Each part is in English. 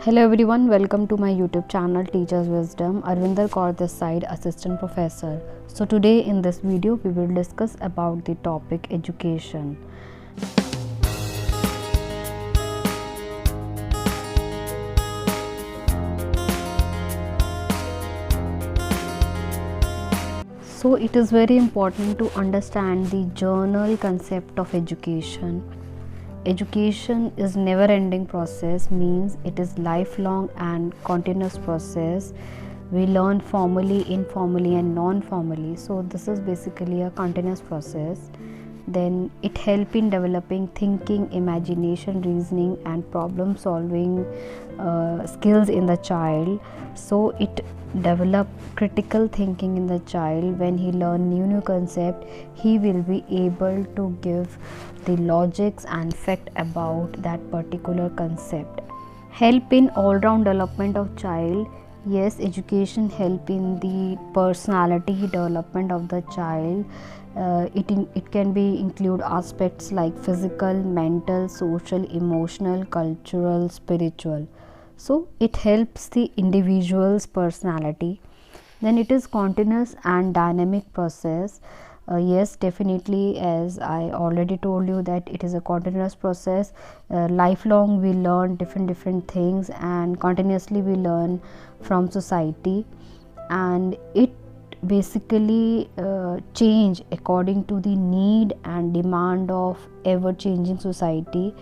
Hello everyone, welcome to my YouTube channel Teachers Wisdom. Arvinder Kaur this side, Assistant Professor. So today in this video we will discuss about the topic education. So it is very important to understand the general concept of education. Education is never ending process, means it is lifelong and continuous process. We learn formally, informally and non-formally, so this is basically a continuous process. Then it helps in developing thinking, imagination, reasoning and problem solving skills in the child. So it develop critical thinking in the child. When he learn new concept, he will be able to give the logics and fact about that particular concept. Help in all-round development of child. Yes, education help in the personality development of the child. It can be include aspects like physical, mental, social, emotional, cultural, spiritual. So it helps the individual's personality. Then it is continuous and dynamic process. Yes, definitely, as I already told you that it is a continuous process. Lifelong we learn different things and continuously we learn from society, and it basically change according to the need and demand of ever changing society.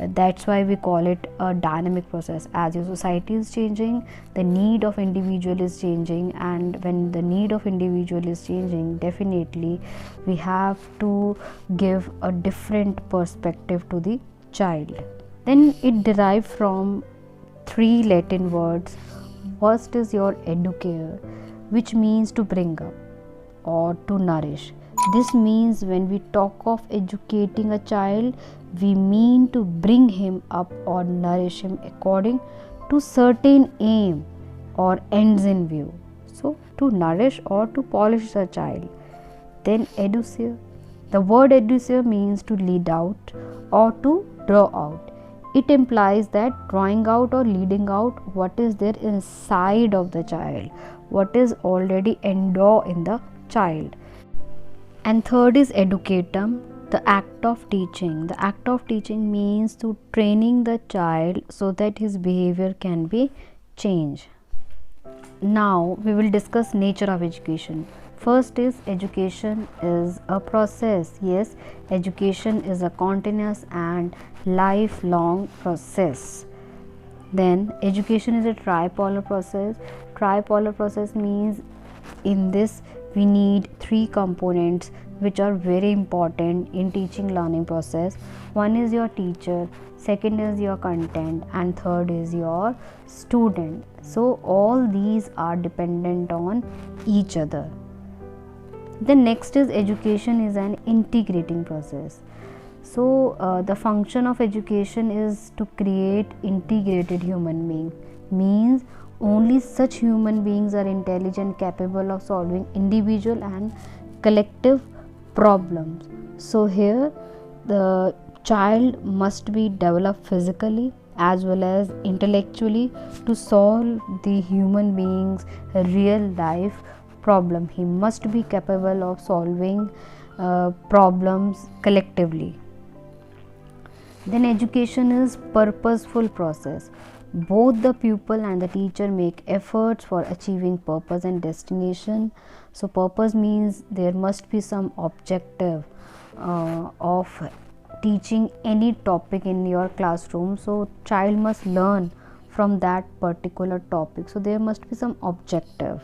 That's why we call it a dynamic process. As your society is changing, the need of individual is changing, and when the need of individual is changing, definitely we have to give a different perspective to the child. Then it derived from three Latin words. First is your educare, which means to bring up or to nourish. This means when we talk of educating a child, we mean to bring him up or nourish him according to certain aim or ends in view. So to nourish or to polish the child. Then educere. The word educere means to lead out or to draw out. It implies that drawing out or leading out what is there inside of the child, what is already endowed in the child. And third is educatum, the act of teaching. The act of teaching means to training the child so that his behavior can be changed. Now we will discuss nature of education. First is education is a process. Yes, education is a continuous and lifelong process. Then education is a tripolar process. Tripolar process means in this we need three components which are very important in teaching learning process. One is your teacher, second is your content, and third is your student. So all these are dependent on each other. The next is education is an integrating process. So the function of education is to create integrated human being, means only such human beings are intelligent, capable of solving individual and collective problems. So here the child must be developed physically as well as intellectually to solve the human beings real life problem. He must be capable of solving problems collectively. Then education is purposeful process. Both the pupil and the teacher make efforts for achieving purpose and destination. So purpose means there must be some objective of teaching any topic in your classroom. So child must learn from that particular topic. So there must be some objective.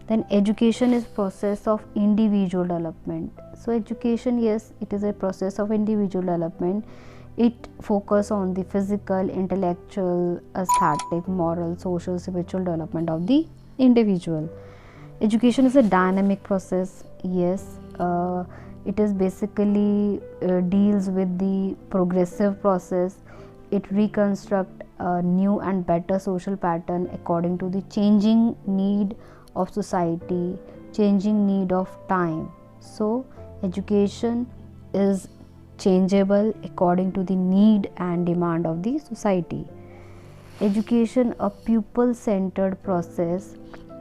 Then education is process of individual development. So education, yes, it is a process of individual development. It focus on the physical, intellectual, aesthetic, moral, social, spiritual development of the individual. Education is a dynamic process. Yes, it is basically deals with the progressive process. It reconstruct a new and better social pattern according to the changing need of society, changing need of time. So education is changeable according to the need and demand of the society. Education a pupil centered process.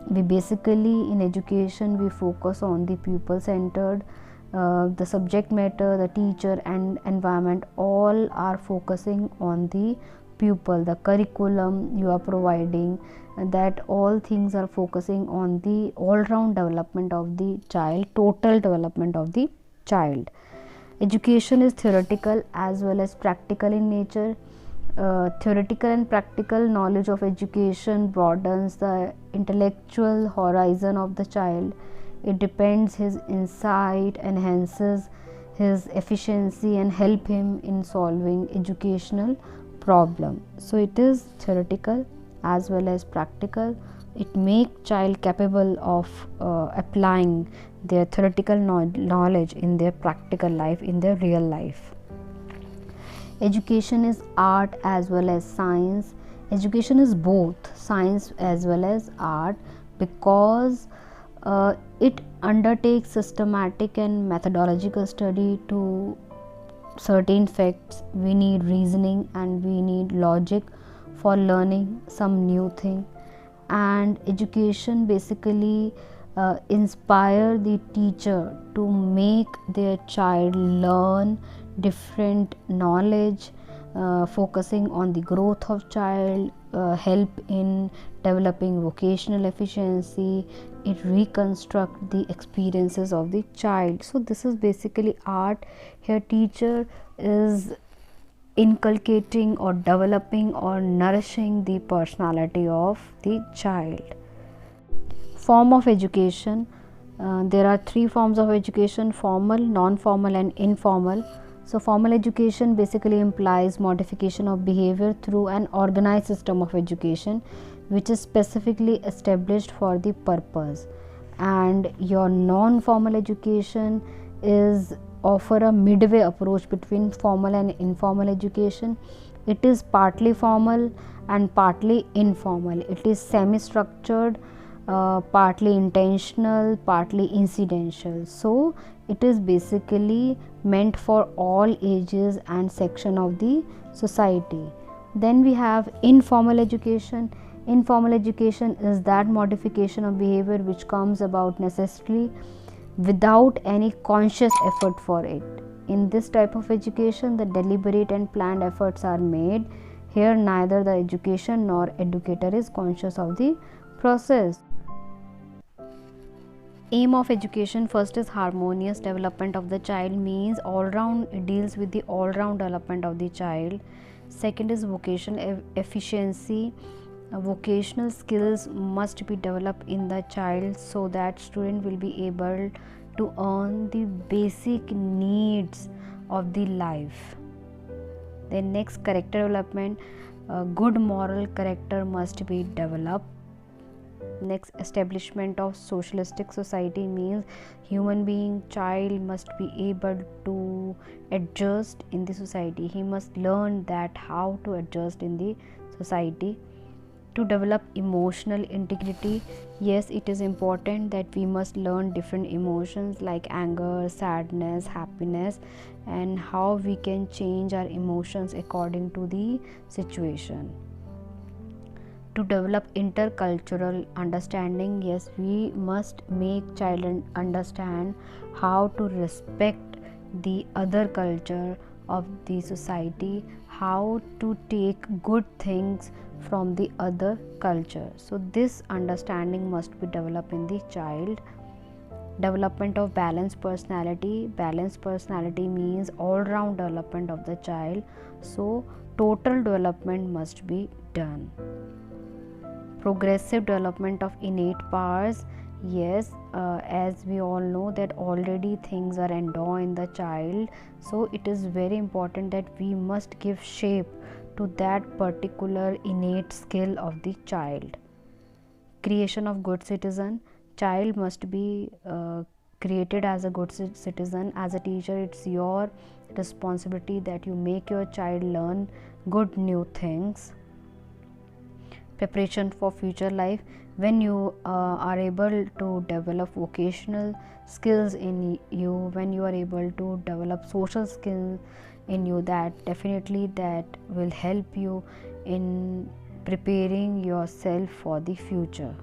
We basically in education we focus on the pupil centered, the subject matter, the teacher and environment all are focusing on the pupil. The curriculum you are providing, that all things are focusing on the all round development of the child, total development of the child. Education is theoretical as well as practical in nature. Theoretical and practical knowledge of education broadens the intellectual horizon of the child. It depends his insight, enhances his efficiency and help him in solving educational problem. So it is theoretical as well as practical. It make child capable of applying their theoretical knowledge in their practical life, in their real life. Education is art as well as science. Education is both science as well as art because it undertakes systematic and methodological study to certain facts. We need reasoning and we need logic for learning some new thing. And education basically inspire the teacher to make their child learn different knowledge, focusing on the growth of child, help in developing vocational efficiency. It reconstruct the experiences of the child. So this is basically art. Here teacher is inculcating or developing or nourishing the personality of the child. Form of education. There are three forms of education: formal, non-formal and informal. So formal education basically implies modification of behavior through an organized system of education which is specifically established for the purpose. And your non-formal education is offer a midway approach between formal and informal education. It is partly formal and partly informal. It is semi-structured, partly intentional, partly incidental. So it is basically meant for all ages and section of the society. Then we have informal education. Informal education is that modification of behavior which comes about necessarily without any conscious effort for it. In this type of education, the deliberate and planned efforts are made. Here neither the education nor educator is conscious of the process. Aim of education: first is harmonious development of the child, means all round, it deals with the all round development of the child. Second is vocational efficiency. Vocational skills must be developed in the child so that student will be able to earn the basic needs of the life. Then next, character development. Good moral character must be developed. Next, establishment of socialistic society, means human being child must be able to adjust in the society. He must learn that how to adjust in the society. To develop emotional integrity, yes, it is important that we must learn different emotions like anger, sadness, happiness, and how we can change our emotions according to the situation. To develop intercultural understanding, yes, we must make child understand how to respect the other culture of the society, how to take good things from the other culture. So this understanding must be developed in the child. Development of balanced personality. Balanced personality means all round development of the child, so total development must be done. Progressive development of innate powers, yes, as we all know that already things are endowed in the child, so it is very important that we must give shape to that particular innate skill of the child. Creation of good citizen. Child must be created as a good citizen. As a teacher, it's your responsibility that you make your child learn good new things. Preparation for future life. When you are able to develop vocational skills in you, when you are able to develop social skills in you, that definitely that will help you in preparing yourself for the future.